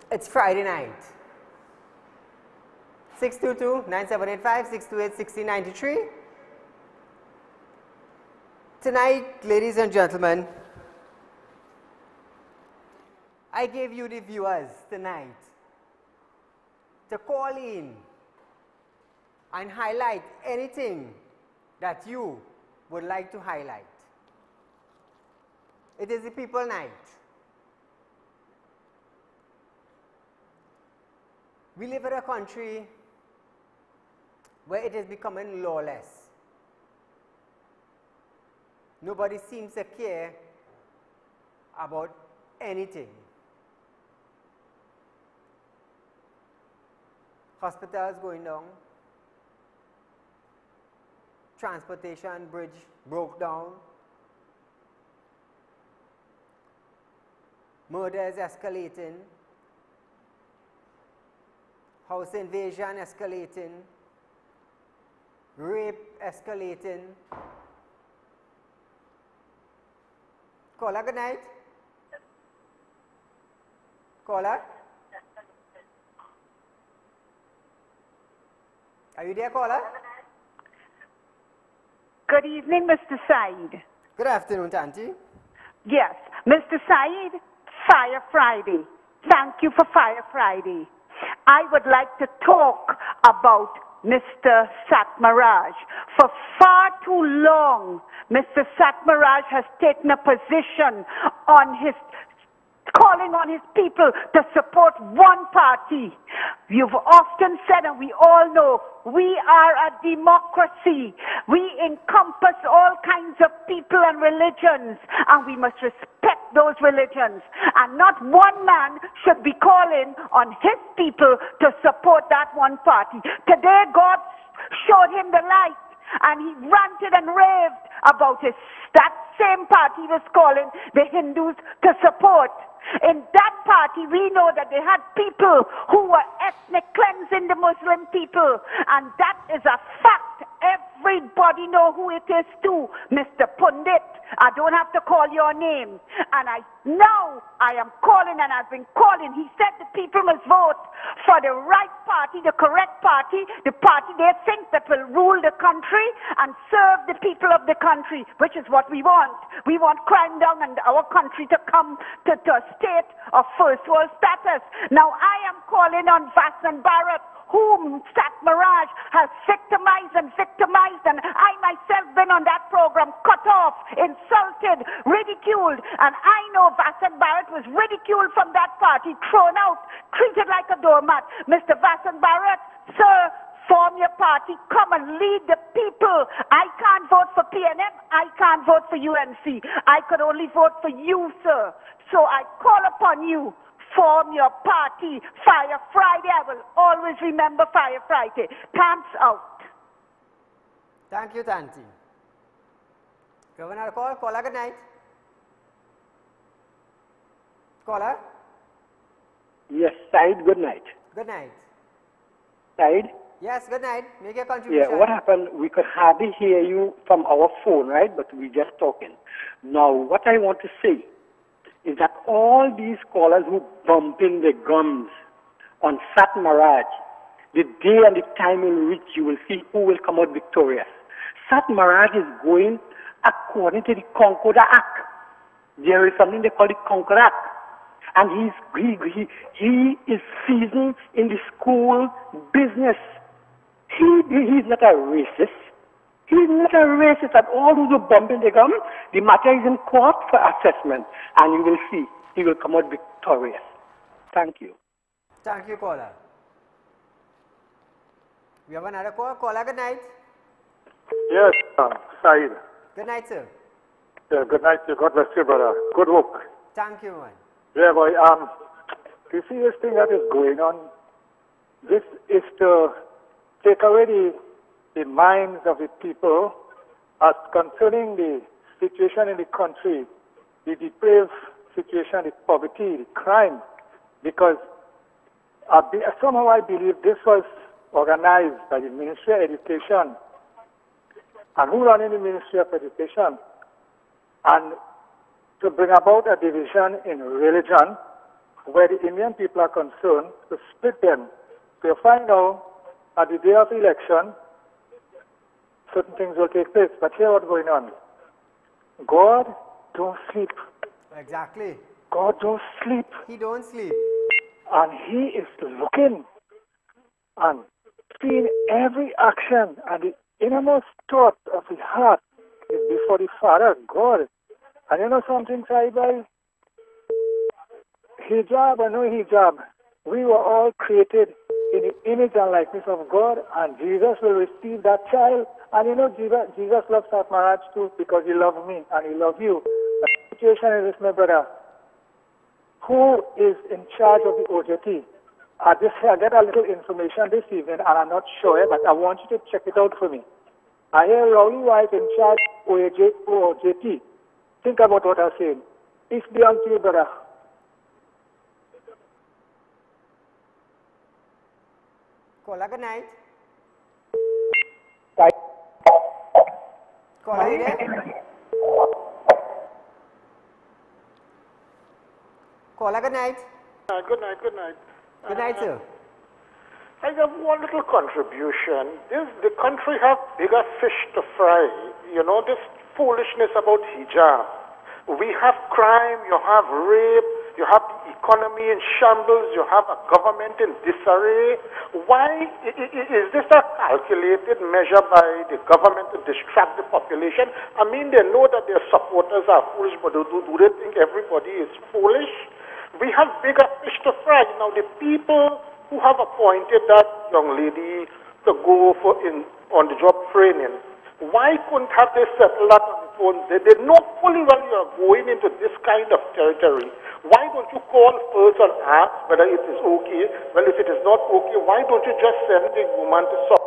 It's Friday night. 622-9785, 628-6093. Tonight, ladies and gentlemen, I gave you the viewers tonight to call in and highlight anything that you would like to highlight. It is the people night. We live in a country where it is becoming lawless. Nobody seems to care about anything. Hospitals going down. Transportation bridge broke down. Murders escalating. House invasion escalating. Rape escalating. Caller, good night. Caller? Are you there, caller? Good evening, Mr. Said. Good afternoon, Tanti. Yes, Mr. Said, Fire Friday. Thank you for Fire Friday. I would like to talk about Mr. Satmaraj. For far too long, Mr. Satmaraj has taken a position on his calling on his people to support one party. You've often said, and we all know, we are a democracy. We encompass all kinds of people and religions, and we must respect those religions. And not one man should be calling on his people to support that one party. Today, God showed him the light, and he ranted and raved about that same party he was calling the Hindus to support. In that party, we know that they had people who were ethnic cleansing the Muslim people, and that is a fact. Everybody know who it is too, Mr. Pundit. I don't have to call your name. And now I am calling, and I've been calling. He said the people must vote for the right party, the correct party, the party they think that will rule the country and serve the people of the country, which is what we want. We want crime down and our country to come to a state of first world status. Now I am calling on Vasan Bharat, whom Satmaraj has victimized, and I myself been on that program, cut off, insulted, ridiculed, and I know Vasan Bharat was ridiculed from that party, thrown out, treated like a doormat. Mr. Vasan Bharat, sir, form your party, come and lead the people. I can't vote for PNM, I can't vote for UNC. I could only vote for you, sir. So I call upon you, form your party. Fire Friday, I will always remember Fire Friday. Pants out. Thank you, Tanti. Governor, caller, good night. Caller? Yes, Said, good night. Good night. Said? Yes, good night. Make your contribution. Yeah, what happened, we could hardly hear you from our phone, right? But we just talking. Now, what I want to say is that all these callers who bumping their gums on Satmaraj, the day and the time in which you will see who will come out victorious. Satmaraj is going according to the Concord Act. There is something they call the Concord Act. And he is seasoned in the school business. He's not a racist. He's not a racist at all. Who's bumping the gum? The matter is in court for assessment, and you will see he will come out victorious. Thank you. Thank you, caller. We have another call. Caller, good night. Yes, Said. Good night, sir. Yeah, good night. God bless you, brother. Good work. Thank you, man. Yeah, boy. You see this thing that is going on? This is to take away the minds of the people as concerning the situation in the country, the depraved situation, the poverty, the crime, because somehow I believe this was organized by the Ministry of Education. And who run in the Ministry of Education? And to bring about a division in religion where the Indian people are concerned, to split them. So you find out at the day of election, certain things will take place. But here what's going on. God don't sleep. Exactly. God don't sleep. He don't sleep. And he is looking and seeing every action, and the innermost thought of his heart is before the Father, God. And you know something, Sahibai? Hijab or no hijab, we were all created in the image and likeness of God, and Jesus will receive that child. And you know, Jesus loves Sat Maharaj too, because he loves me and he loves you. The situation is this, my brother. Who is in charge of the OJT? I get a little information this evening, and I'm not sure, but I want you to check it out for me. I hear Rowley White in charge of OJT. Think about what I'm saying. Peace be unto you, brother. Caller, good night. Bye. Caller, you there? Caller, good night. Good night, good night. Good night, sir. I have one little contribution. The country have bigger fish to fry. You know, this foolishness about hijab. We have crime, you have rape, you have the economy in shambles, you have a government in disarray. Why is this a calculated measure by the government to distract the population? I mean, they know that their supporters are foolish, but do they think everybody is foolish? We have bigger fish to fry. Now, the people who have appointed that young lady to go for on-the-job training, why couldn't have they settled that on the phone? They know fully well you are going into this kind of territory. Why don't you call first and ask whether it is okay? Well, if it is not okay, why don't you just send the woman to sub?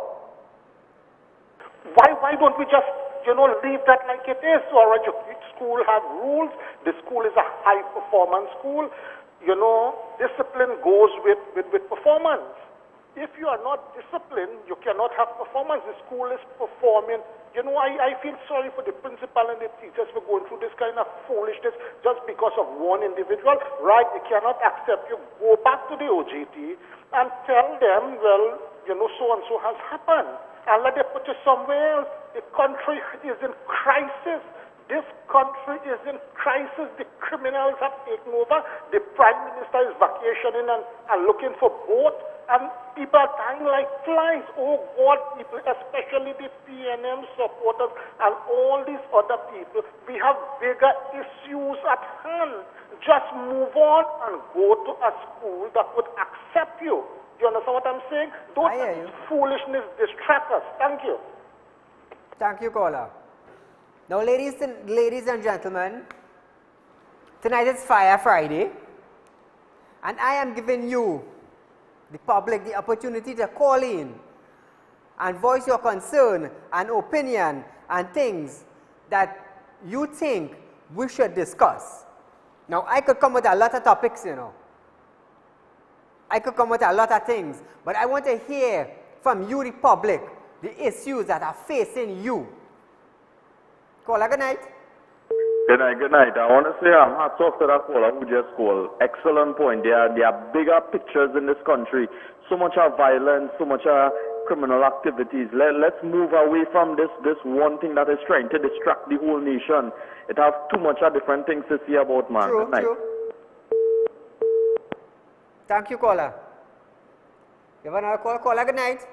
Why don't we just, leave that like it is? So, all right, your school have rules. The school is a high-performance school. Discipline goes with performance. If you are not disciplined, you cannot have performance. The school is performing. I feel sorry for the principal and the teachers for going through this kind of foolishness just because of one individual. Right, they cannot accept you. Go back to the OJT and tell them, well, so-and-so has happened. And let them put you somewhere else. The country is in crisis. This country is in crisis. The criminals have taken over. The Prime Minister is vacationing and looking for boat. And people are dying like flies. Oh God, people, especially the PNM supporters and all these other people, we have bigger issues at hand. Just move on and go to a school that would accept you. Do you understand what I'm saying? Don't let this foolishness distract us. Thank you. Thank you, caller. Now, ladies and gentlemen, tonight is Fire Friday, and I am giving you, the public, the opportunity to call in and voice your concern and opinion and things that you think we should discuss. Now, I could come with a lot of topics, I could come with a lot of things, but I want to hear from you, the public, the issues that are facing you. Caller, good night. Good night. I want to say hats off to that caller who just called. Excellent point. There are bigger pictures in this country. So much of violence, so much of criminal activities. Let's move away from this one thing that is trying to distract the whole nation. It has too much of different things to see about, man. True, good night. true. Thank you, caller. You have another call? Caller, good night.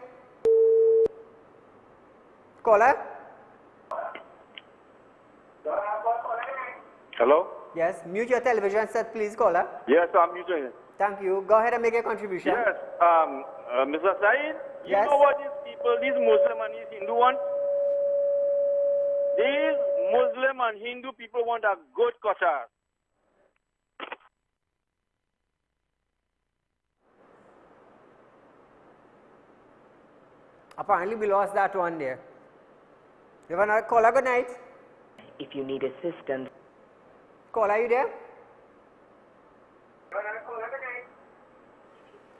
Caller? Hello? Yes, mute your television set, please, caller. Yes, I'm muting it. Thank you. Go ahead and make a contribution. Yes, Mr. Said, you Yes. know what these people, these Muslim and these Hindu want? These Muslim and Hindu people want a good Qatar. Apparently, we lost that one there. You have another caller? Good night. If you need assistance. Caller, are you there?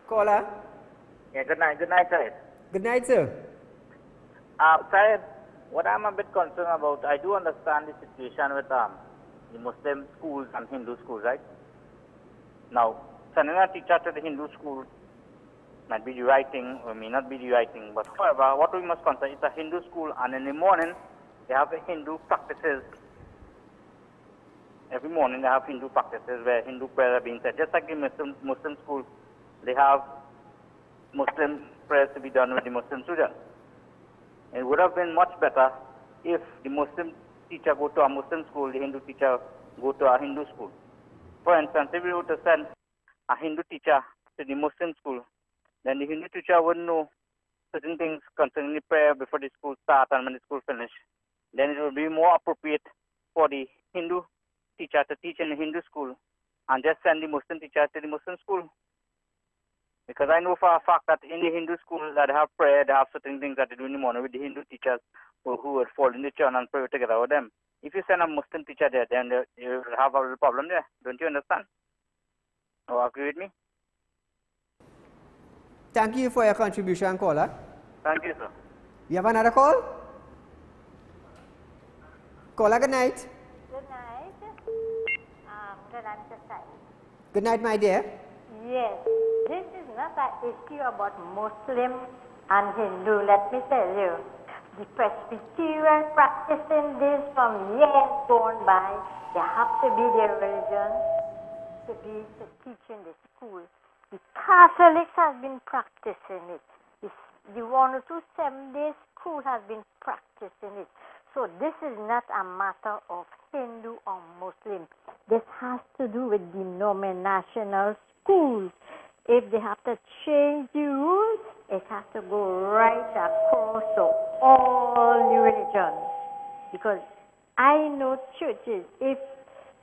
Caller? Yeah, good night, Syed. Good night, sir. Syed, what I'm a bit concerned about, I do understand the situation with the Muslim schools and Hindu schools, right? Now, sending a teacher to the Hindu school might be the right thing or may not be the right thing. But however, what we must consider is a Hindu school, and in the morning they have the Hindu practices. Every morning they have Hindu practices where Hindu prayers are being said. Just like the Muslim school, they have Muslim prayers to be done with the Muslim students. It would have been much better if the Muslim teacher go to a Muslim school, the Hindu teacher go to a Hindu school. For instance, if we were to send a Hindu teacher to the Muslim school, then the Hindu teacher would know certain things concerning the prayer before the school starts and when the school finishes. Then it would be more appropriate for the Hindu teacher to teach in the Hindu school and just send the Muslim teacher to the Muslim school. Because I know for a fact that in the Hindu school that they have prayer, they have certain things that they do in the morning with the Hindu teachers who would fall in the church and pray together with them. If you send a Muslim teacher there, then you will have a little problem there. Don't you understand? Or agree with me? Thank you for your contribution, caller. Thank you, sir. You have another call? Caller, good night. Good night. Good night, Mr. Sai. Good night, my dear. Yes, this is not an issue about Muslim and Hindu. Let me tell you, the Presbyterian practicing this from years gone by. They have to be their religion to teach in the school. The Catholics have been practicing it. The 1 or 2 7-day school has been practicing it. So this is not a matter of Hindu or Muslim. This has to do with denominational schools. If they have to change the rules, it has to go right across to all the religions. Because I know churches, if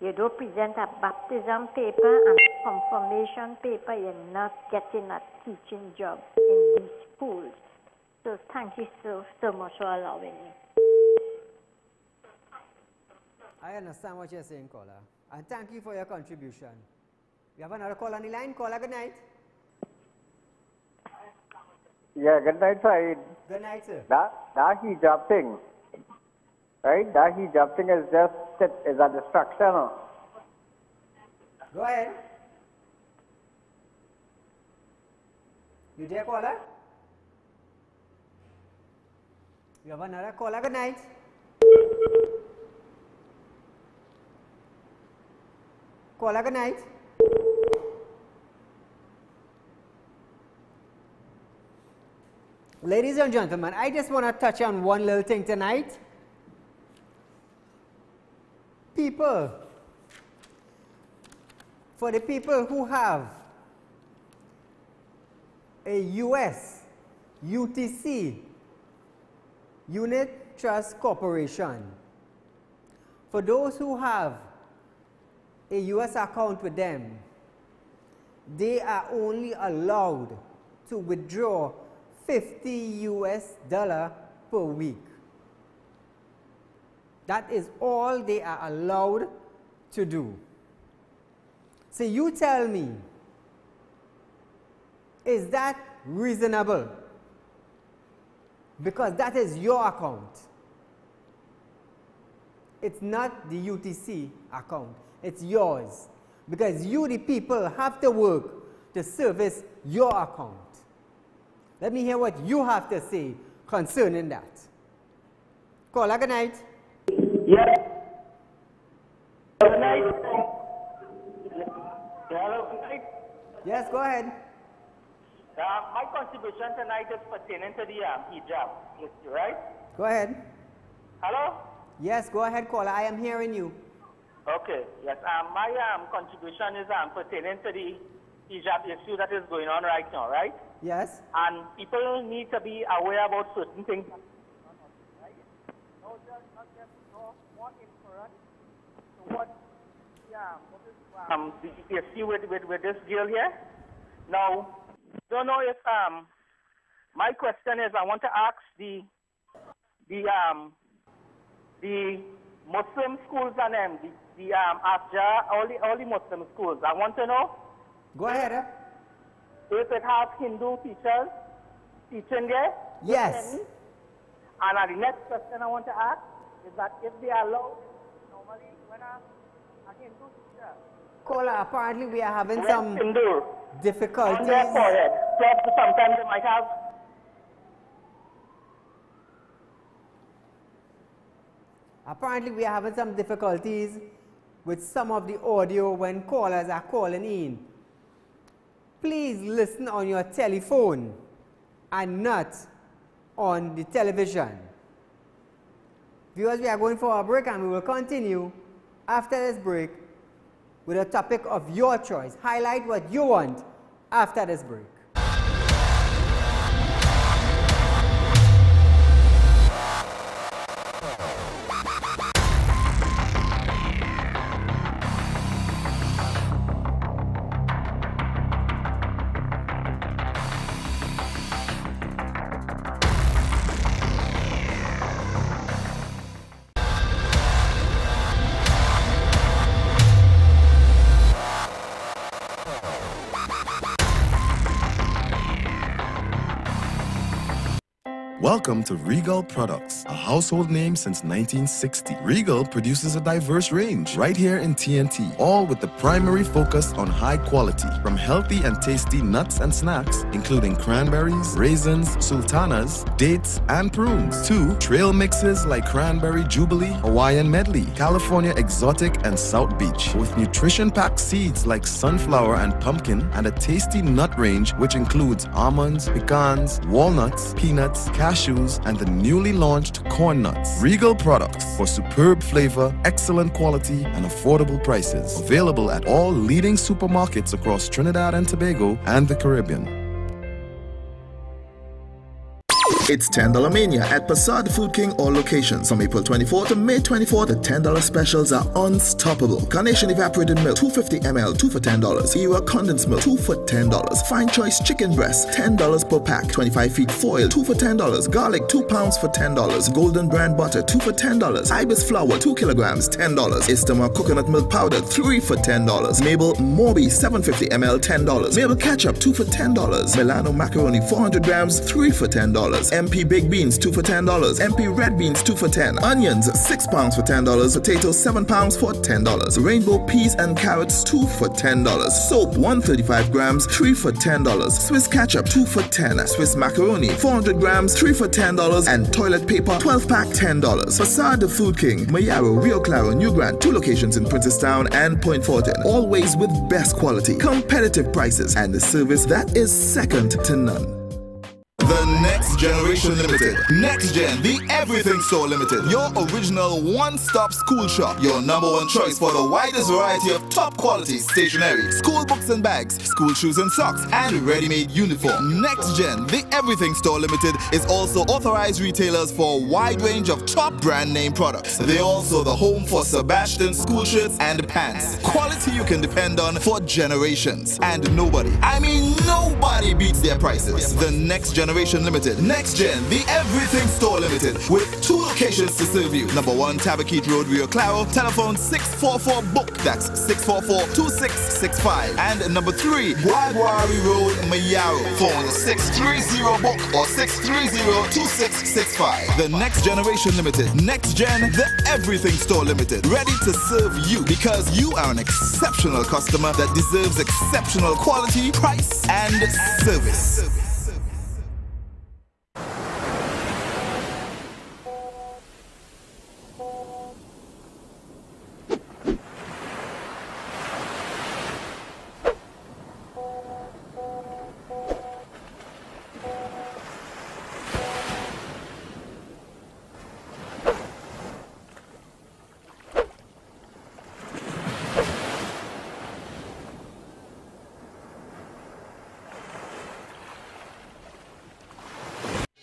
you don't present a baptism paper and a confirmation paper, you're not getting a teaching job in these schools. So thank you so much for allowing me. I understand what you're saying, caller. And thank you for your contribution. We have another call on the line. Caller, good night. Yeah, good night, Saeed. Good night, sir. That hijab thing, right? That hijab thing is a distraction. Go ahead. You there, caller? We have another caller. Good night. Caller, good night. Ladies and gentlemen, I just want to touch on one little thing tonight. For the people who have a US UTC, Unit Trust Corporation, for those who have a US account with them, they are only allowed to withdraw $50 per week. That is all they are allowed to do. So you tell me, is that reasonable? Because that is your account. It's not the UTC account. It's yours. Because you, the people, have to work to service your account. Let me hear what you have to say concerning that. Caller, good night. Yes. Good night. Hello, good night. Yes, go ahead. My contribution tonight is pertaining to the hijab issue, right? Go ahead. Hello? Yes, go ahead, caller. I am hearing you. Okay, yes. My contribution is pertaining to the hijab issue that is going on right now, right? Yes. And people need to be aware about certain things. Right? Not just more ignorant to what the issue with this girl here. Now, don't know if my question is, I want to ask the Muslim schools and the Asja, all the Muslim schools. I want to know. Go ahead. If it has Hindu teachers teaching there. Yes. And the next question I want to ask is that if they allow, normally when a Caller, apparently we are having some difficulties. On their forehead. Sometimes they might have. Apparently we are having some difficulties with some of the audio when callers are calling in. Please listen on your telephone and not on the television. Viewers, we are going for a break and we will continue after this break with a topic of your choice. Highlight what you want after this break. Welcome to Regal Products, a household name since 1960. Regal produces a diverse range right here in TNT, all with the primary focus on high quality, from healthy and tasty nuts and snacks, including cranberries, raisins, sultanas, dates, and prunes, to trail mixes like Cranberry Jubilee, Hawaiian Medley, California Exotic, and South Beach, with nutrition-packed seeds like sunflower and pumpkin, and a tasty nut range which includes almonds, pecans, walnuts, peanuts, cashews, and the newly launched corn nuts. Regal Products, for superb flavor, excellent quality, and affordable prices. Available at all leading supermarkets across Trinidad and Tobago and the Caribbean. It's $10 Mania at Passade Food King all locations. From April 24 to May 24, the $10 specials are unstoppable. Carnation evaporated milk, 250 ml, 2 for $10. Ewa condensed milk, 2 for $10. Fine choice chicken breast, $10 per pack. 25 feet foil, 2 for $10. Garlic, 2 pounds for $10. Golden brand butter, 2 for $10. Ibis flour, 2 kilograms, $10. Istama coconut milk powder, 3 for $10. Mabel Morbi, 750 ml, $10. Mabel ketchup, 2 for $10. Milano macaroni, 400 grams, 3 for $10. MP baked beans, 2 for $10. MP red beans, 2 for $10. Onions, 6 pounds for $10. Potatoes, 7 pounds for $10. Rainbow peas and carrots, 2 for $10. Soap, 135 grams, 3 for $10. Swiss ketchup, 2 for $10. Swiss macaroni, 400 grams, 3 for $10. And toilet paper, 12 pack, $10. Facade the Food King, Mayaro, Rio Claro, New Grant, 2 locations in Princestown and Point Fortin. Always with best quality, competitive prices, and the service that is second to none. The Next Generation Limited. Next Gen, the Everything Store Limited. Your original one-stop school shop. Your number one choice for the widest variety of top quality stationery, school books and bags, school shoes and socks, and ready-made uniform. Next Gen, the Everything Store Limited is also authorized retailers for a wide range of top brand name products. They're also the home for Sebastian school shirts and pants. Quality you can depend on for generations. And nobody, I mean nobody beats their prices. The Next Generation Limited. Next Gen, the Everything Store Limited, with 2 locations to serve you. Number 1, Tabaquite Road, Rio Claro. Telephone 644-BOOK. That's 644-2665. And number 3, Guaguari Road, Mayaro. Phone 630-BOOK or 630-2665. The Next Generation Limited. Next Gen, the Everything Store Limited. Ready to serve you because you are an exceptional customer that deserves exceptional quality, price, and service.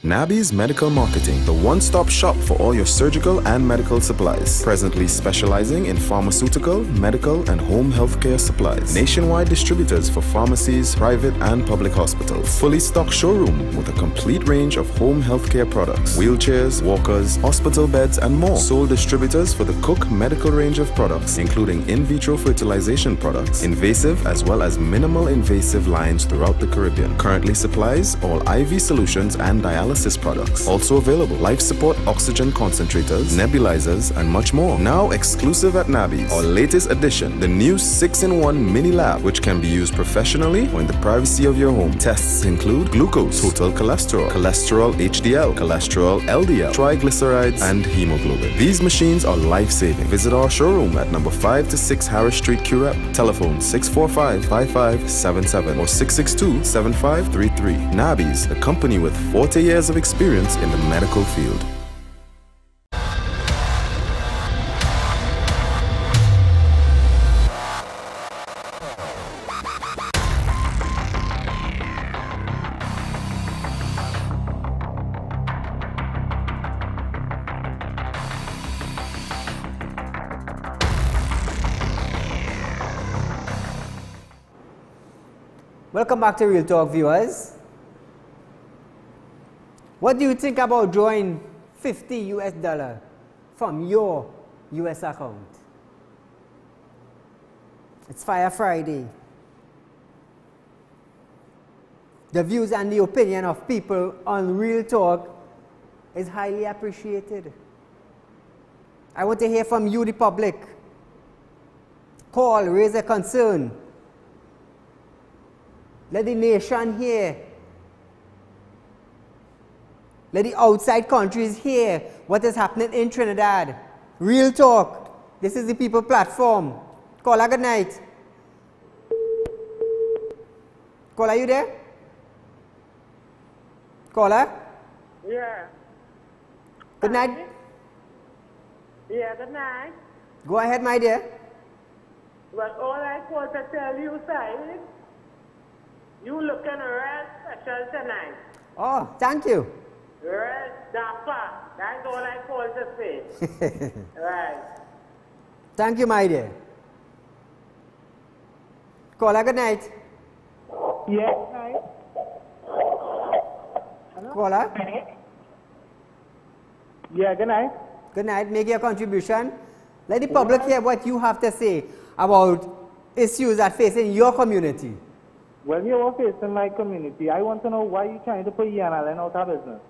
Nabby's Medical Marketing, the one-stop shop for all your surgical and medical supplies. Presently specializing in pharmaceutical, medical, and home healthcare supplies. Nationwide distributors for pharmacies, private and public hospitals. Fully stocked showroom with a complete range of home healthcare products. Wheelchairs, walkers, hospital beds, and more. Sole distributors for the Cook medical range of products, including in vitro fertilization products, invasive as well as minimal invasive lines throughout the Caribbean. Currently supplies all IV solutions and dialysis dialysis products. Also available, life support oxygen concentrators, nebulizers, and much more. Now exclusive at Nabi's. Our latest addition, the new 6-in-1 mini lab, which can be used professionally or in the privacy of your home. Tests include glucose, total cholesterol, cholesterol HDL, cholesterol LDL, triglycerides, and hemoglobin. These machines are life-saving. Visit our showroom at number 5 to 6 Harris Street, Curep. Telephone 645-5577 or 662-7533. Nabi's, a company with 40 years of experience in the medical field. Welcome back to Real Talk, viewers. What do you think about drawing $50 from your US account? It's Fire Friday. The views and the opinion of people on Real Talk is highly appreciated. I want to hear from you, the public. Call, raise a concern. Let the nation hear. Let the outside countries hear what is happening in Trinidad. Real Talk. This is the People platform. Caller, good night. Caller, are you there? Caller? Yeah. Good night. Yeah, good night. Go ahead, my dear. Well, all I called to tell you, Saeed, you looking real special tonight. Oh, thank you. Real dapper. That's all I called to say. Right. Thank you, my dear. Caller, good night. Yeah, night. Caller? Yeah, good night. Good night. Make your contribution. Let the public hear what you have to say about issues that facing your community. Well, you are facing my community. I want to know why you're trying to put Yanalyn out of business.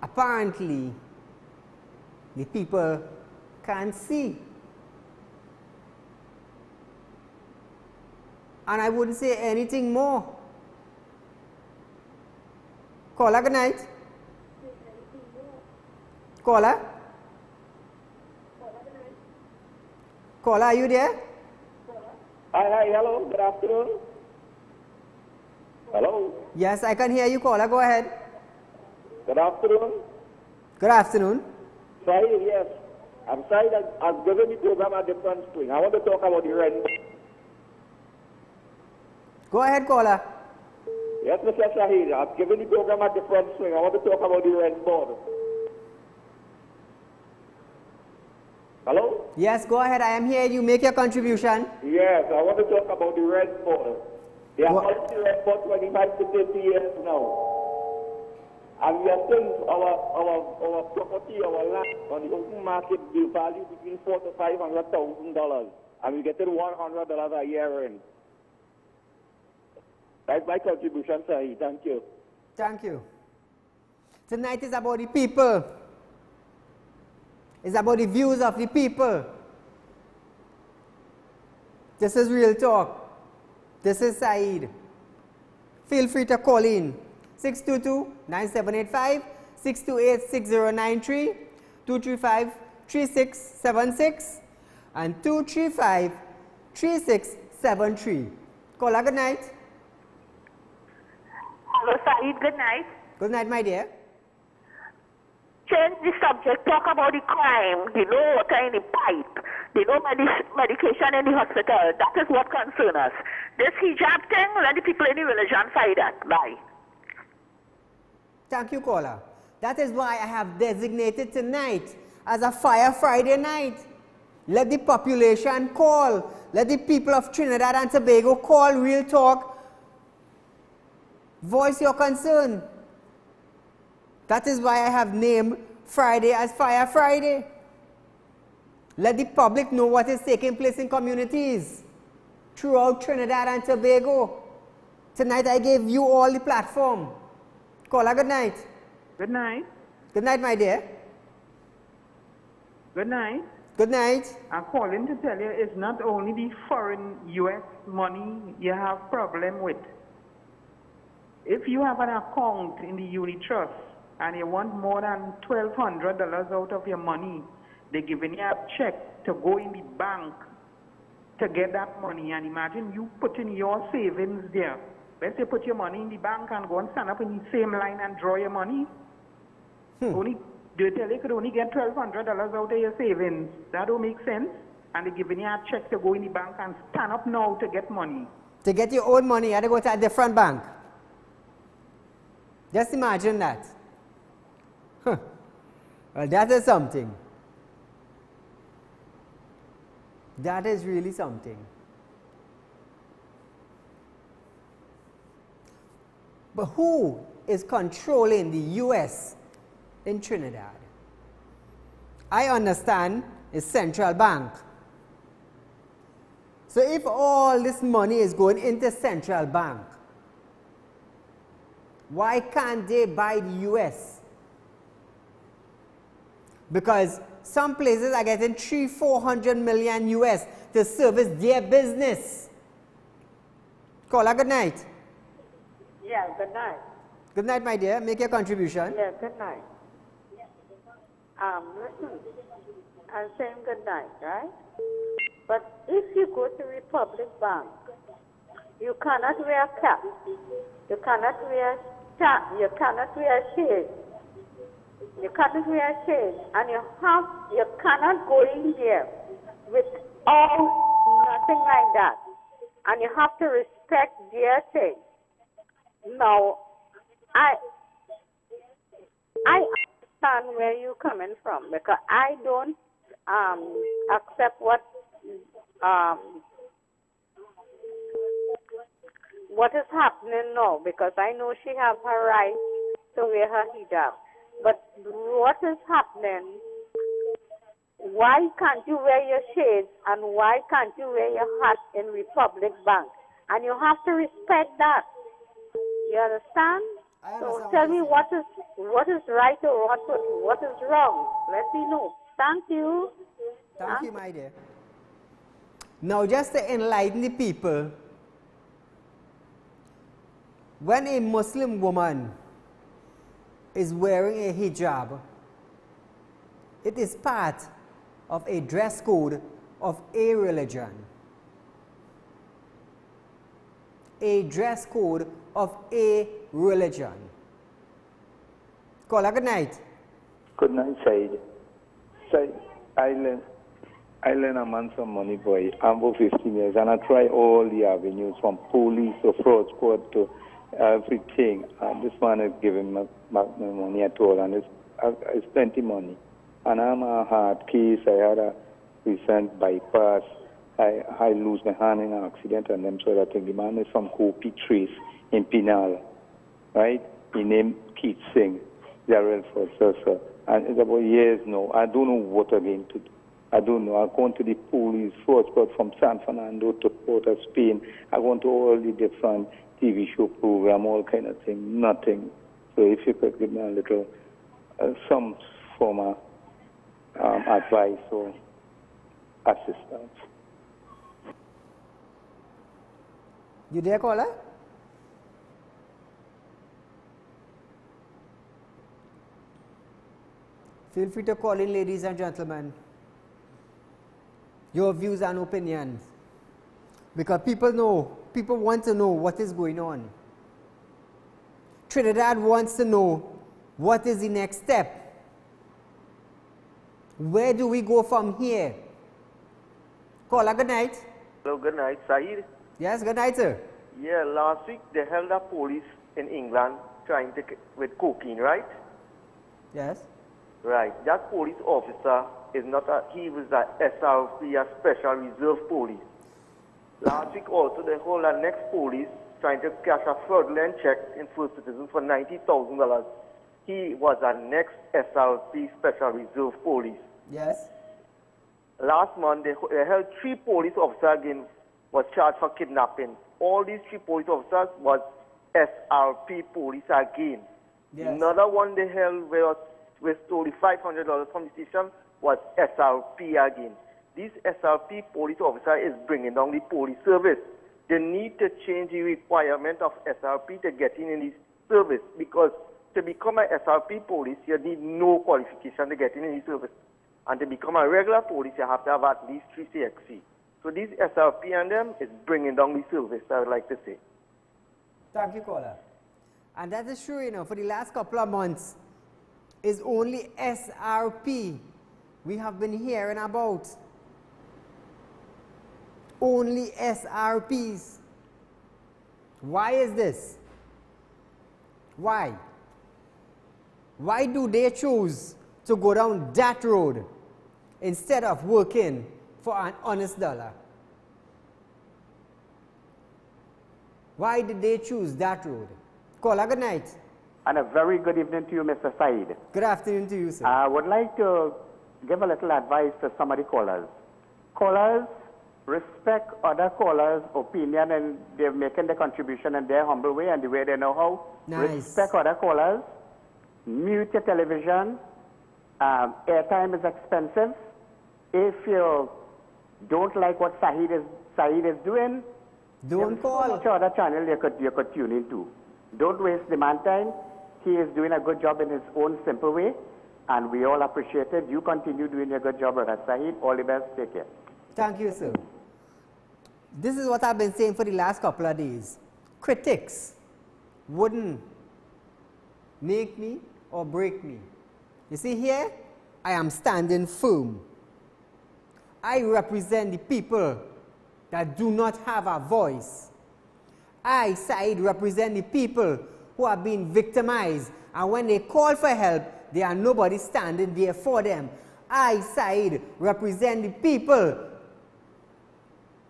Apparently, the people can't see. And I wouldn't say anything more. Caller, good night. Caller? Caller, are you there? Hi, hello, good afternoon. Hello? Yes, I can hear you, caller. Go ahead. Good afternoon. Good afternoon. Sorry, yes. I'm sorry that I've given the program a different swing. I want to talk about the rent. Go ahead, caller. Yes, Mr. Shahid, I've given the program a different swing. I want to talk about the rent board. Hello? Yes, go ahead. I am here. You make your contribution. Yes, I want to talk about the rent board. They are policy rent for 25 to 30 years now. And we are selling our property, our land on the open market, the value between $400,000 to $500,000, and we get $100 a year rent. That's my contribution, sir. Thank you. Thank you. Tonight is about the people. It's about the views of the people. This is Real Talk. This is Saeed. Feel free to call in. 622-9785, 628-6093, 235-3676, and 235-3673. Caller, good night. Hello, Saeed, good night. Good night, my dear. Change the subject, talk about the crime, the no water in the pipe, the no medication in the hospital. That is what concerns us. This hijab thing, let the people in the religion fight that. Bye. Thank you, caller. That is why I have designated tonight as a Fire Friday night. Let the population call. Let the people of Trinidad and Tobago call Real Talk. Voice your concern. That is why I have named Friday as Fire Friday. Let the public know what is taking place in communities throughout Trinidad and Tobago. Tonight I gave you all the platform. Caller, good night. Good night. Good night, my dear. Good night. Good night. I'm calling to tell you it's not only the foreign U.S. money you have problem with. If you have an account in the unit trust and you want more than $1,200 out of your money, they're giving you a check to go in the bank to get that money. And imagine you putting your savings there. Let's say put your money in the bank and go and stand up in the same line and draw your money. Only they tell you could only get $1,200 out of your savings. That don't make sense. And they're giving you a check to go in the bank and stand up now to get money. To get your own money, you had to go to a different bank. Just imagine that. Huh. Well, that is something. That is really something. But who is controlling the U.S. in Trinidad? I understand it's central bank. So if all this money is going into central bank, why can't they buy the U.S.? Because some places are getting $300-400 million US to service their business. Caller, good night. Yeah, good night. Good night, my dear. Make your contribution. Yeah, good night. Listen, I'm saying good night, right? But if you go to Republic Bank, you cannot wear a cap. You cannot wear you cannot wear shades. You cannot wear shades, and you cannot go in there without nothing like that. And you have to respect their thing. Now, I understand where you're coming from, because I don't accept what is happening now, because I know she has her right to wear her hijab. But what is happening, why can't you wear your shades and why can't you wear your hat in Republic Bank? And you have to respect that. You understand? So tell me what is right or what is wrong. Let me know. Thank you. Thank you, my dear. Now, just to enlighten the people, when a Muslim woman is wearing a hijab, it is part of a dress code of a religion. A dress code of a religion. Caller, good night. Good night, Said. Said, I lend a man some money, boy. I'm about 15 years, and I try all the avenues, from police to fraud squad to everything. And this man is giving me back my money at all, and it's plenty money. And I'm a hard case. I had a recent bypass. I lose my hand in an accident, and them sort of thing. The man is from Kopi Trace in Pinal, right? He named Keith Singh, Darrell Forster. And it's about years now. I don't know what again to do. I don't know. I've gone to the police, fraud squad from San Fernando to Port of Spain. I've gone to all the different TV show program, all kind of thing. Nothing. So if you could give me a little, some form of advice or assistance. You there, caller? Feel free to call in, ladies and gentlemen. Your views and opinions. Because people want to know what is going on. Trinidad wants to know what is the next step. Where do we go from here? Caller, good night. Hello, good night. Saeed? Yes, good night, sir. Yeah, last week they held up police in England trying to with cocaine, right? Yes. Right. That police officer is not he was a SRP, a Special Reserve Police. Last week also they hold a next police trying to cash a fraudulent check in First Citizen for $90,000. He was a next SRP Special Reserve Police. Yes. Last month, they held 3 police officers again was charged for kidnapping. All these 3 police officers was SRP police again. Yes. Another one they held with stole $500 from the station was SRP again. This SRP police officer is bringing down the police service. They need to change the requirement of SRP to get in this service, because to become an SRP police, you need no qualification to get in the service. And to become a regular police, you have to have at least 3 CXC. So this SRP and them is bringing down the service, I would like to say. Thank you, caller. And that is true, you know, for the last couple of months, it's only SRP we have been hearing about. Only SRPs. Why is this? Why? Why do they choose to go down that road instead of working for an honest dollar? Why did they choose that road? Caller, good night. And a very good evening to you, Mr. Said. Good afternoon to you, sir. I would like to give a little advice to some of the callers. Callers, respect other callers' opinion, and they're making the contribution in their humble way and the way they know how. Nice. Respect other callers. Mute your television. Airtime is expensive. If you don't like what Saeed is doing, don't call. Which other channel you could tune into. Don't waste the man time. He is doing a good job in his own simple way, and we all appreciate it. You continue doing your good job, Brother Saeed. All the best. Take care. Thank you, sir. This is what I've been saying for the last couple of days. Critics wouldn't make me or break me. You see here, I am standing firm. I represent the people that do not have a voice. I, Said, represent the people who are being victimized, and when they call for help, there are nobody standing there for them. I, Said, represent the people.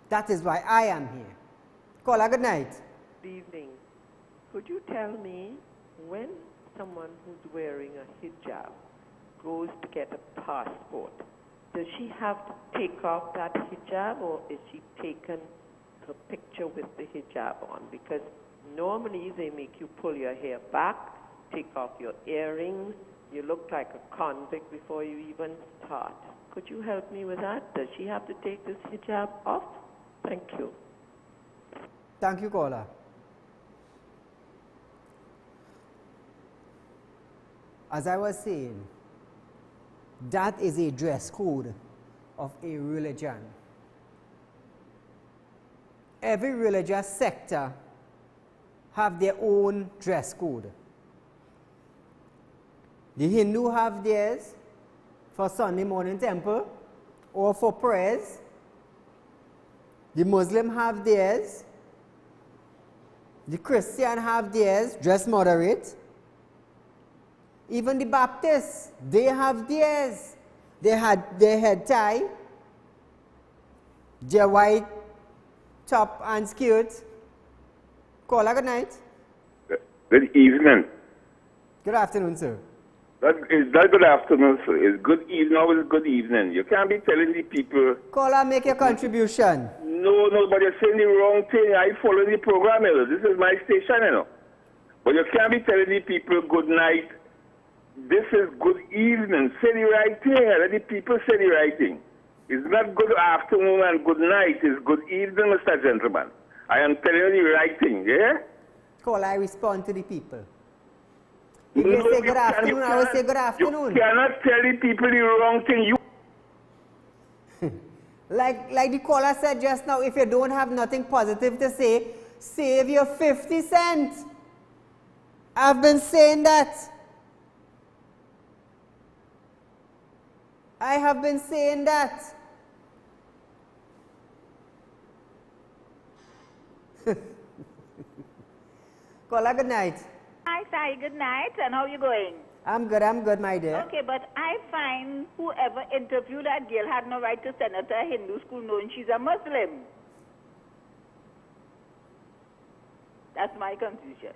That is why I am here. Caller, good night. Good evening. Could you tell me when someone who's wearing a hijab goes to get a passport, does she have to take off that hijab, or is she taken her picture with the hijab on? Because normally they make you pull your hair back, take off your earrings, you look like a convict before you even start. Could you help me with that? Does she have to take this hijab off? Thank you. Thank you, caller. As I was saying, that is a dress code of a religion. Every religious sector have their own dress code. The Hindu have theirs for Sunday morning temple or for prayers. The Muslim have theirs. The Christian have theirs, dress moderate. Even the Baptists, they have theirs. They had their head tie, their white top and skirt. Caller, good night. Good evening. Good afternoon, sir. Is that good afternoon, sir? Is good evening or is good evening? You can't be telling the people. Caller, make your contribution. No, but you're saying the wrong thing. I follow the program, you know. This is my station, you know. But you can't be telling the people good night. This is good evening. Say the right thing. Let the people say the right thing. It's not good afternoon and good night. It's good evening, Mr. Gentleman. I am telling you the right thing, yeah? Caller, I respond to the people. If you say good afternoon, I will say good afternoon. You cannot tell the people the wrong thing. Like the caller said just now, if you don't have nothing positive to say, save your 50 cents. I've been saying that. I have been saying that. Caller, good night. Hi, Sai, good night, and how are you going? I'm good, my dear. Okay, but I find whoever interviewed that girl had no right to send her to a Hindu school knowing she's a Muslim. That's my conclusion.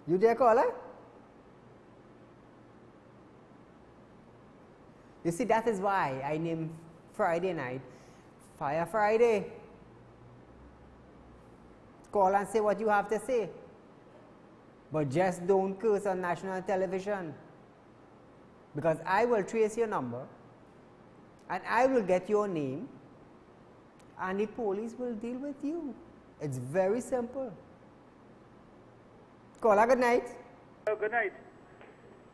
You there, caller? You see, that is why I named Friday night Fire Friday. Call and say what you have to say. But just don't curse on national television. Because I will trace your number and I will get your name and the police will deal with you. It's very simple. Caller, good night. Oh, good night.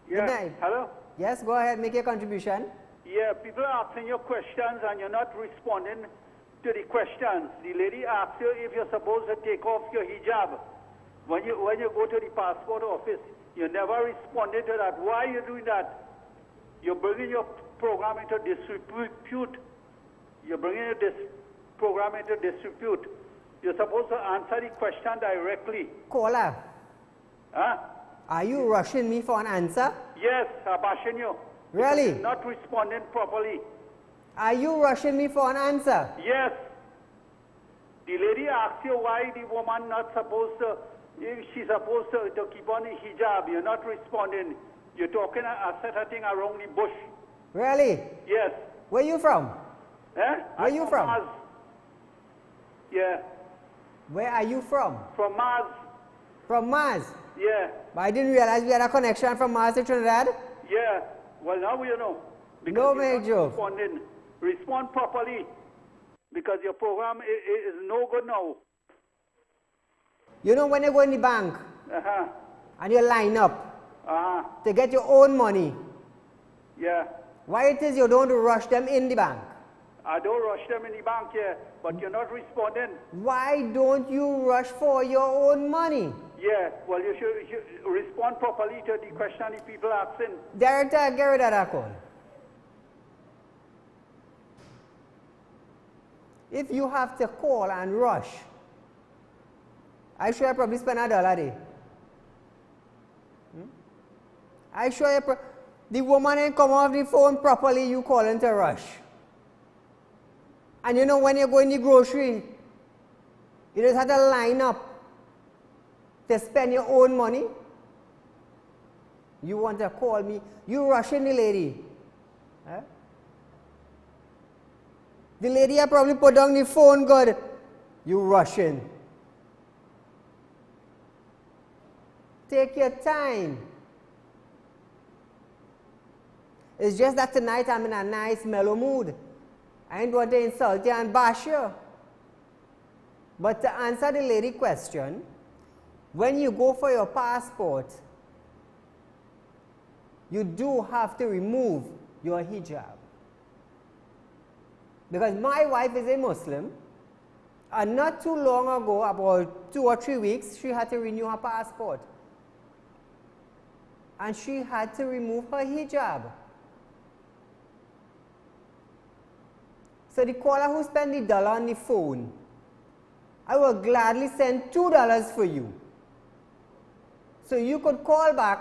Good night. Hello? Yes, go ahead, make your contribution. Yeah, people are asking you questions and you're not responding to the questions. The lady asked you if you're supposed to take off your hijab. When you go to the passport office, you never responded to that. Why are you doing that? You're bringing your program into disrepute. You're bringing this program into disrepute. You're supposed to answer the question directly. Caller. Huh? Are you rushing me for an answer? Yes, I'm bashing you. Really? You're not responding properly. Are you rushing me for an answer? Yes. The lady asked you why the woman not supposed to, if she's supposed to keep on the hijab. You're not responding. You're talking a certain thing around the bush. Really? Yes. Where you from? Eh? Where you from? Mars. Yeah. Where are you from? From Mars. From Mars? Yeah. But I didn't realize we had a connection from Mars to Trinidad. Yeah. Well, now you know. Because No, you're make not joke. responding. Respond properly. Because your program is no good now. You know when you go in the bank and you line up to get your own money, Yeah. why it is you don't rush them in the bank? I don't rush them in the bank here, but you're not responding. Why don't you rush for your own money? Yeah, well, you should respond properly to the question the people asking. Director, get rid of that call. If you have to call and rush, I sure I probably spend $1 a day. I sure you the woman ain't come off the phone properly, you calling to rush. And you know when you go in the grocery, you just have to line up to spend your own money. You want to call me, you rushing the lady. Huh? The lady had probably put down the phone good. You rushing. Take your time. It's just that tonight I'm in a nice mellow mood. I don't want to insult you and bash you. But to answer the lady question, when you go for your passport, you do have to remove your hijab. Because my wife is a Muslim, and not too long ago, about 2 or 3 weeks, she had to renew her passport. And she had to remove her hijab. So the caller who spent the $1 on the phone, I will gladly send $2 for you. So you could call back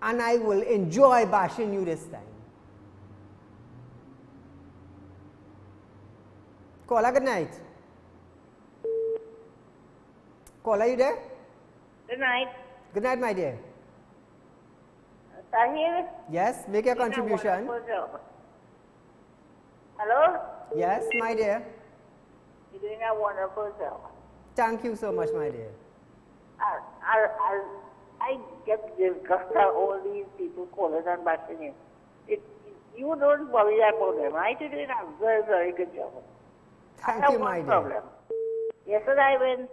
and I will enjoy bashing you this time. Caller, good night. Caller, you there? Good night. Good night, my dear. Sahil? Yes, make your contribution. Hello? Yes, my dear. You're doing a wonderful job. Thank you so much, my dear. I get disgusted all these people calling and bashing you. You don't worry about them. I did a very, very good job. Thank you, my dear. Problem. Yesterday I went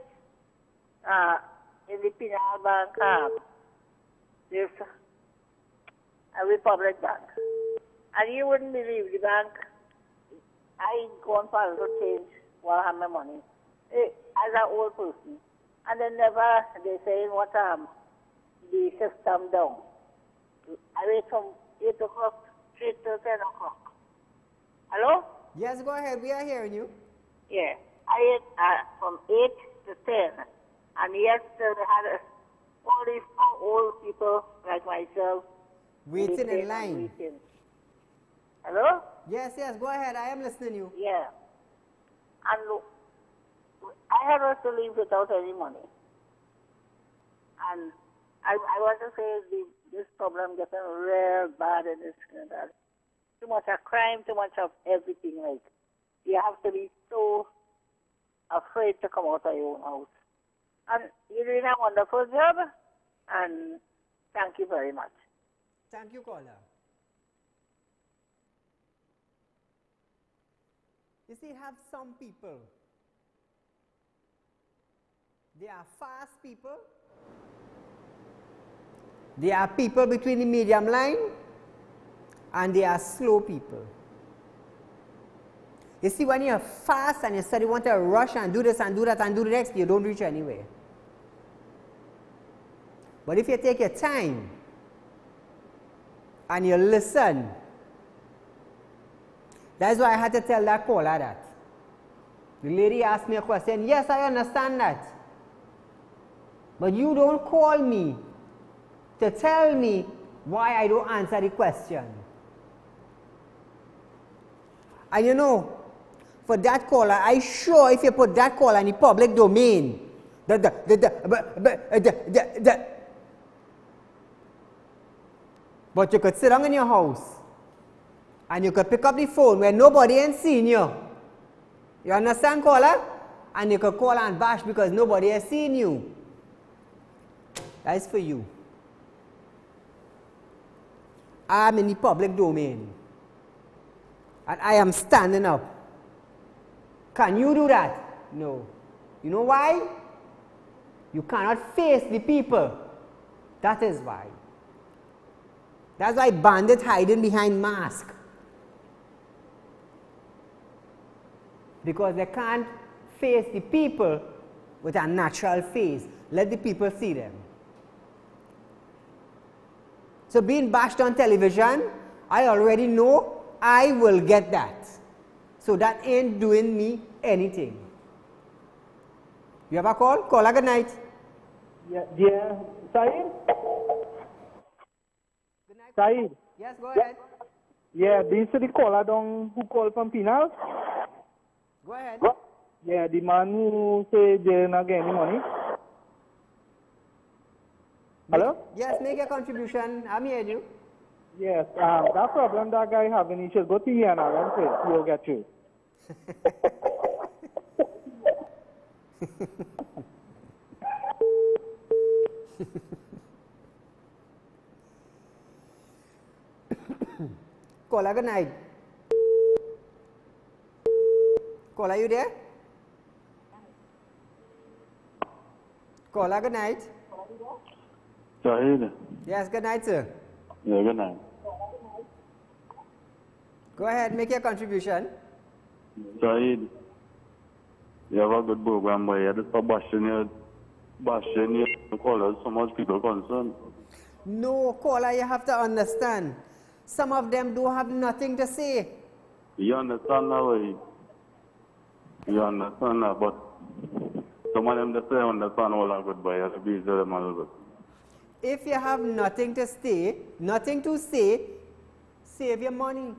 in the Pinal Bank, there's a Republic Bank. And you wouldn't believe the bank, I gone for a little change while I have my money. As an old person. And they saying what the system down. I wait from 8 o'clock straight to 10 o'clock. Hello? Yes, go ahead. We are hearing you. Yeah. I wait from 8 to 10. And yesterday they had all these old people like myself waiting in line. Waiting. Hello? Yes, yes, go ahead. I am listening to you. Yeah. And look, I had to leave without any money. And I want to say this problem getting real bad in this Trinidad. too much of crime, too much of everything. Like, you have to be so afraid to come out of your own house. And you're doing a wonderful job, and thank you very much. Thank you, caller. You see, have some people, they are fast people. They are people between the medium line, and they are slow people. You see, when you're fast and you suddenly want to rush and do this and do that and do the next, you don't reach anywhere. But if you take your time and you listen, that's why I had to tell that caller that. The lady asked me a question. Yes, I understand that. But you don't call me to tell me why I don't answer the question. And you know, for that caller, I'm sure if you put that caller in the public domain, but you could sit down in your house and you could pick up the phone where nobody ain't seen you. You understand, caller? And you could call and bash because nobody has seen you. That's for you. I'm in the public domain. And I am standing up. Can you do that? No. You know why? You cannot face the people. That is why. That's why bandits hiding behind masks. Because they can't face the people with a natural face. Let the people see them. So being bashed on television, I already know I will get that. So that ain't doing me anything. You have a call? Caller, good night. Yeah. Saeed? Good night. Saeed? Yes, go ahead. Yeah, this is the caller down who called from Pinal. Go ahead. Yeah, the man who said they're not getting any money. Hello? Yes, make a contribution. I'm hearing you. Yes, that problem that guy having, he should go to here now and say, he'll get you. Caller, good night. Caller, you there? Caller, good night. Saeed. Yes, good night, sir. Yeah, good night. Go ahead, make your contribution. Saeed, you have a good program, but you're just bashing your callers, so much people concerned. No, caller, you have to understand. Some of them don't have nothing to say. You understand that way? You understand that, but some of them just say understand all that good, but you have to be them a little bit. If you have nothing to say, nothing to say, save your money.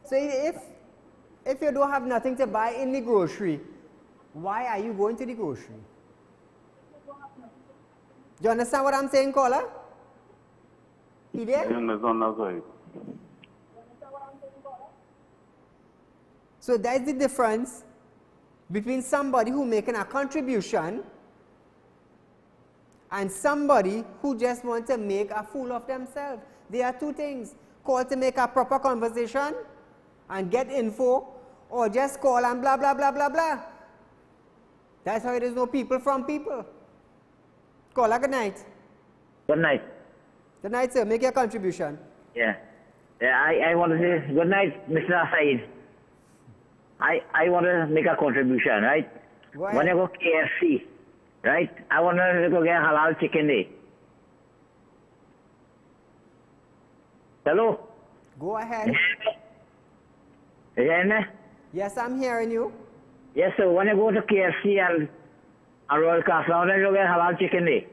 So if you don't have nothing to buy in the grocery, why are you going to the grocery? Do you understand what I'm saying, caller? You there? You understand that way? So that's the difference between somebody who making a contribution and somebody who just wants to make a fool of themselves. There are two things. Call to make a proper conversation and get info, or just call and blah, blah, blah, blah, blah. That's why there is no people from people. Caller, good night. Good night. Good night, sir. Make your contribution. Yeah. I want to say good night, Mr. Saeed. I want to make a contribution, right? Go ahead. When I go KFC, right? I want to go get halal chicken there. Hello? Go ahead. You hear me? Yes, I'm hearing you. Yes, sir. When I go to KFC and Royal Castle, I want to go get halal chicken there.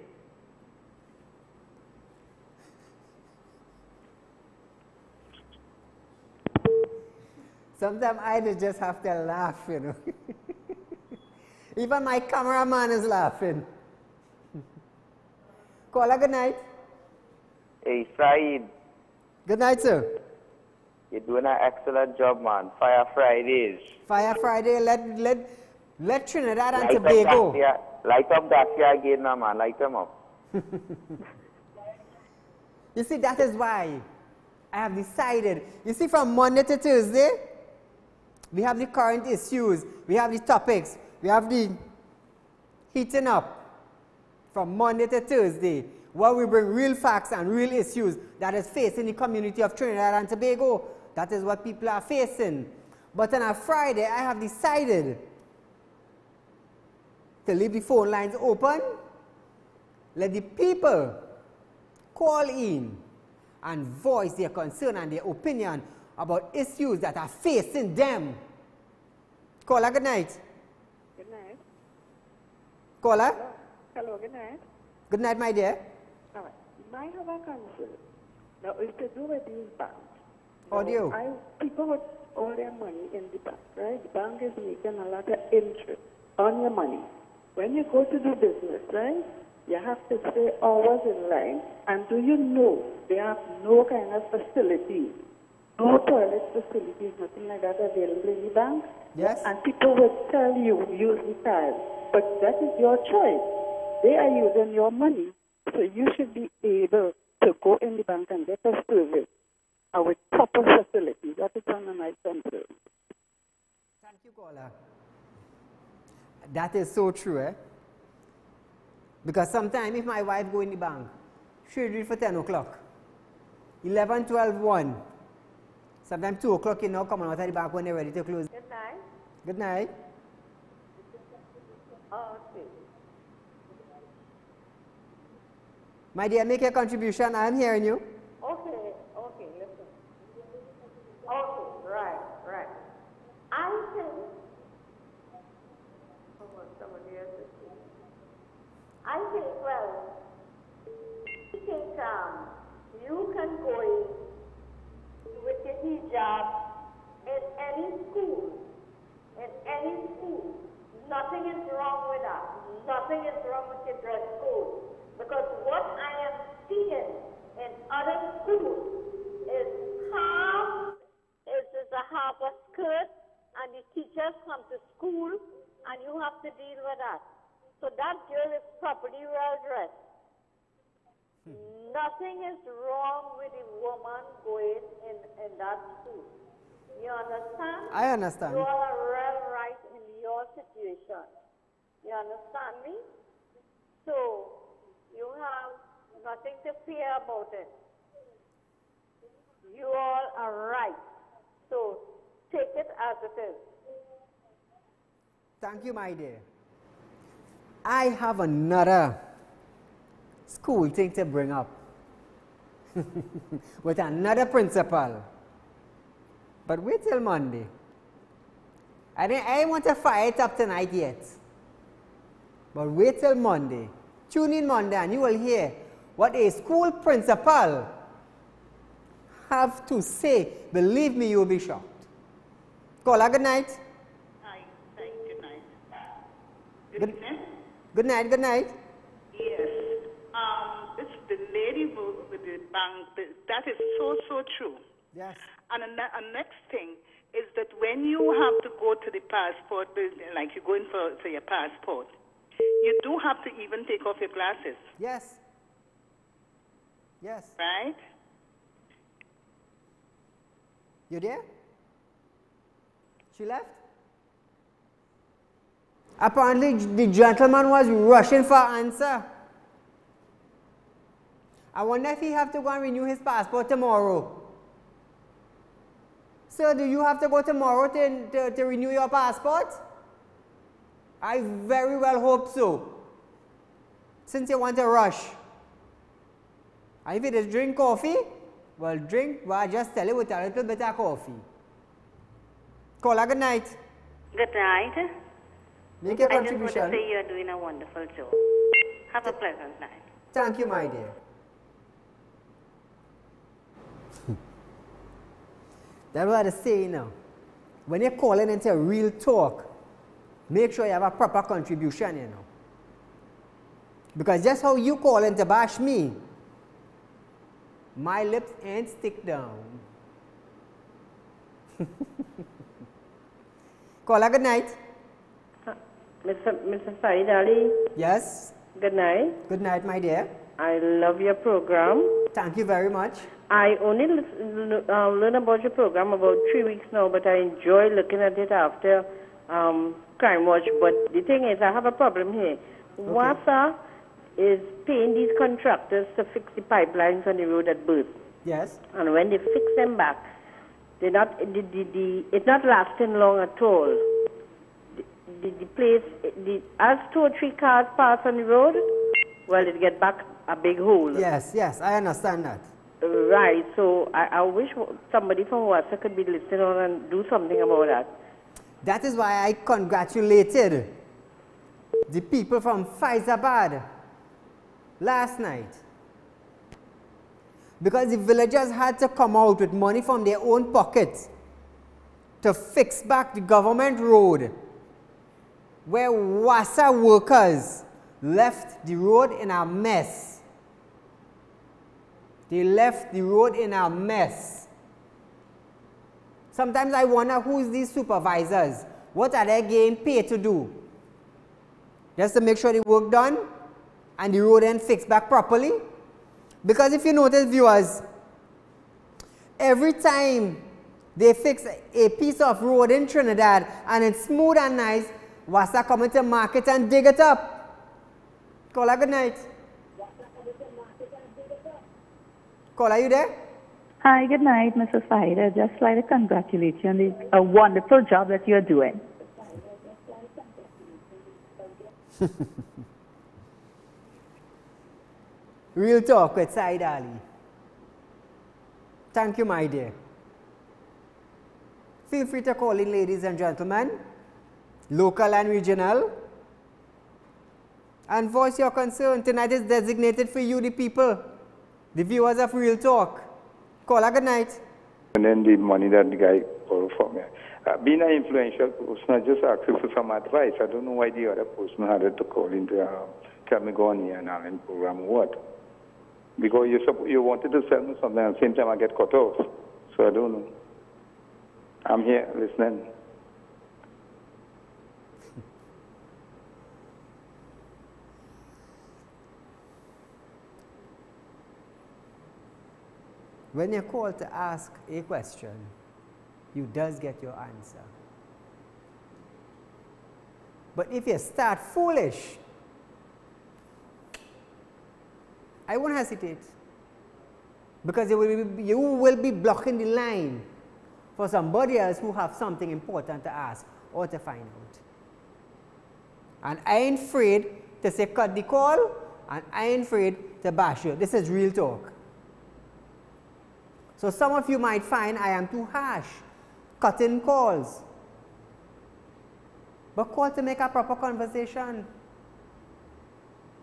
Sometimes I just have to laugh, you know. Even my cameraman is laughing. Caller, good night. Hey, Saeed. Good night, sir. You're doing an excellent job, man. Fire Fridays. Fire Friday, let Trinidad and Light Tobago. Light up that here again now, man. Light them up. You see, that is why I have decided. You see, from Monday to Thursday, we have the current issues. We have the topics. We have the heating up. From Monday to Thursday, where we bring real facts and real issues that is facing the community of Trinidad and Tobago. That is what people are facing. But on a Friday, I have decided to leave the phone lines open. Let the people call in and voice their concern and their opinion about issues that are facing them. Caller, good night. Good night. Caller? Hello, good night. Good night, my dear. All right. I have a concern. Now, it's to do with these banks. How do you? People put all their money in the bank, right? The bank is making a lot of interest on your money. When you go to do business, right, you have to stay hours in line. And do you know they have no kind of facilities, no toilet facilities, nothing like that available in the bank? Yes. And people will tell you use the card, but that is your choice. They are using your money, so you should be able to go in the bank and get a service with proper facilities. That is one of my concerns. Thank you, caller. That is so true, eh? Because sometimes if my wife go in the bank, she'll do it for 10 o'clock. 11, 12, 1. Sometimes 2 o'clock, you know, come out of the bank when they're ready to close. Good night. Good night. Okay. My dear, make your contribution. I am hearing you. Okay, listen. Okay, right. I think, well, you can go in with your hijab in any school. Nothing is wrong with that. Nothing is wrong with your dress code. Because what I am seeing in other schools is half a skirt, and the teachers come to school and you have to deal with that. So that girl is properly well dressed. Nothing is wrong with the woman going in that school. You understand? I understand. You all are well right in your situation. You understand me? So you have nothing to fear about it. You all are right. So take it as it is. Thank you, my dear. I have another school thing to bring up with another principal. But wait till Monday. I didn't want to fire it up tonight yet. But wait till Monday. Tune in Monday and you will hear what a school principal have to say. Believe me, you will be shocked. Caller, good night. Hi, good night. Good night, good night. Yes. It's the lady with the bank. That is so true. Yes. And the next thing is that when you have to go to the passport building, like you're going for your passport, you do have to even take off your glasses. Yes. Yes. Right? You there? She left? Apparently, the gentleman was rushing for answer. I wonder if he have to go and renew his passport tomorrow. Sir, do you have to go tomorrow to renew your passport? I very well hope so. Since you want to rush. And if it is drink coffee, well, I just tell you with a little bit of coffee. Caller, good night. Good night. Make your I just contribution. want to say you're doing a wonderful job. Have a pleasant night. Thank you, my dear. That's what I say, you know. When you're calling into real talk, make sure you have a proper contribution, you know. Because just how you call in to bash me, my lips ain't stick down. Caller, good night. Mr. Saeed Ali. Yes. Good night. Good night, my dear. I love your program. Thank you very much. I only learned about your program about 3 weeks now, but I enjoy looking at it after Crime Watch. But the thing is, I have a problem here. WASA is paying these contractors to fix the pipelines on the road at Birth. Yes. And when they fix them back, they're not, it's not lasting long at all. The place, as 2 or 3 cars pass on the road, well, it get back a big hole. Yes, yes, I understand that. Right, so I wish somebody from WASA could be listening on and do something about that. That is why I congratulated the people from Faizabad last night. Because the villagers had to come out with money from their own pockets to fix back the government road where WASA workers left the road in a mess. They left the road in a mess. Sometimes I wonder who's these supervisors. What are they getting paid to do? Just to make sure the work done and the road then fixed back properly? Because if you notice, viewers, every time they fix a piece of road in Trinidad and it's smooth and nice, WASA come into market and dig it up. Caller, good night. Caller, you there? Hi, good night, Mrs. Said. I'd just like to congratulate you on a wonderful job that you're doing. Real talk with Said Ali. Thank you, my dear. Feel free to call in, ladies and gentlemen, local and regional, and voice your concern. Tonight is designated for you, the people, the viewers of Real Talk. Caller, good night. And then the money that the guy borrowed from me. Being an influential person, I just asked you for some advice. I don't know why the other person had to call in to tell me go on here and I'll program what. Because you wanted to sell me something at the same time I get cut off. So I don't know. I'm here listening. When you're called to ask a question, you does get your answer. But if you start foolish, I won't hesitate. Because you will be blocking the line for somebody else who have something important to ask or to find out. And I ain't afraid to say cut the call, and I ain't afraid to bash you. This is Real Talk. So some of you might find I am too harsh, cutting calls. But call to make a proper conversation.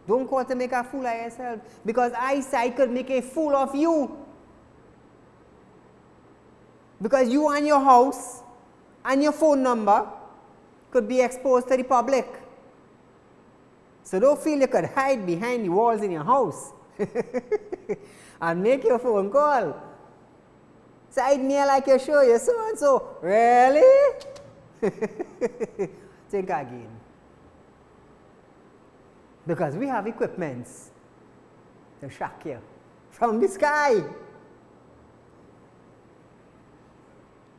Don't call to make a fool of yourself, because eyesight could make a fool of you. Because you and your house and your phone number could be exposed to the public. So don't feel you could hide behind the walls in your house and make your phone call. Side me like you're sure you're so and so. Really? Think again. Because we have equipments to shock you from the sky.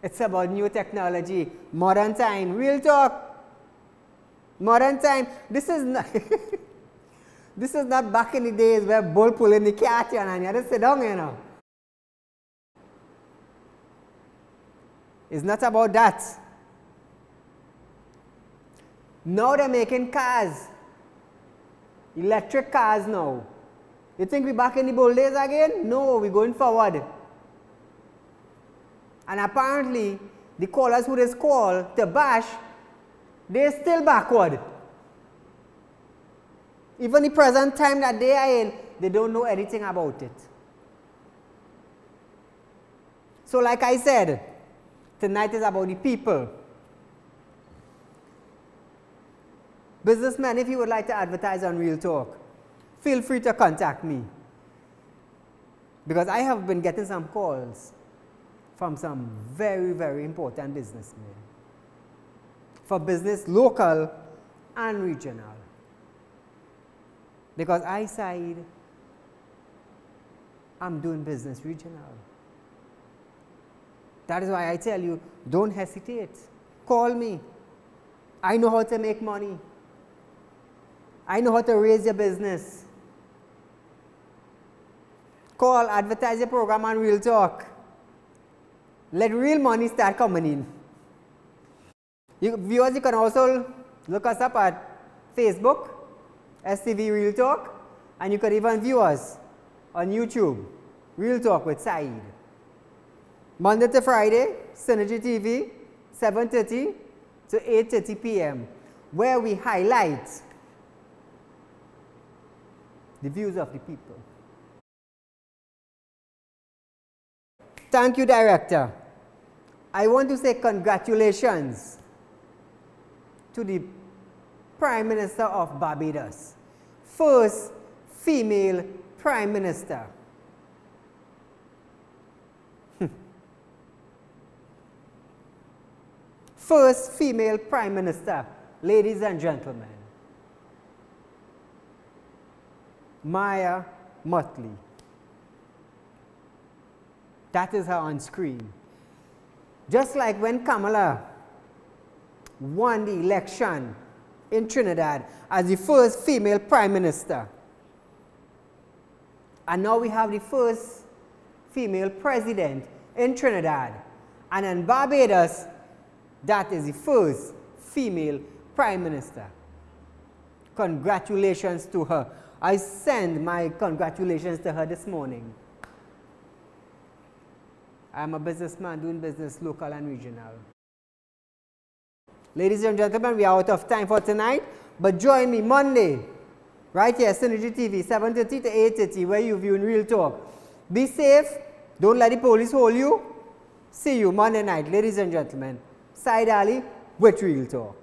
It's about new technology, modern time, Real Talk. Modern time. This is not this is not back in the days where bull pulling the cat and you just sit down, you know. It's not about that. Now they're making cars. Electric cars now. You think we're back in the old days again? No, we're going forward. And apparently, the callers who just call to bash, they're still backward. Even the present time that they are in, they don't know anything about it. So like I said, tonight is about the people. Businessmen, if you would like to advertise on Real Talk, feel free to contact me. Because I have been getting some calls from some very, very important businessmen. For business local and regional. Because I side, I'm doing business regional. That is why I tell you, don't hesitate. Call me. I know how to make money. I know how to raise your business. Call, advertise your program on Real Talk. Let real money start coming in. Viewers, you can also look us up at Facebook, STV Real Talk, and you can even view us on YouTube, Real Talk with Saeed. Monday to Friday, Synergy TV, 7:30 to 8:30 p.m., where we highlight the views of the people. Thank you, Director. I want to say congratulations to the Prime Minister of Barbados, first female Prime Minister. First female Prime Minister, ladies and gentlemen. Maya Mottley. That is her on screen. Just like when Kamala won the election in Trinidad as the first female Prime Minister. And now we have the first female President in Trinidad. And in Barbados, that is the first female Prime Minister. Congratulations to her. I send my congratulations to her this morning. I'm a businessman doing business local and regional. Ladies and gentlemen, we are out of time for tonight, but join me Monday, right here, Synergy TV, 7:30 to 8:30, where you view in Real Talk. Be safe. Don't let the police hold you. See you Monday night, ladies and gentlemen. Saeed Ali with Real Talk.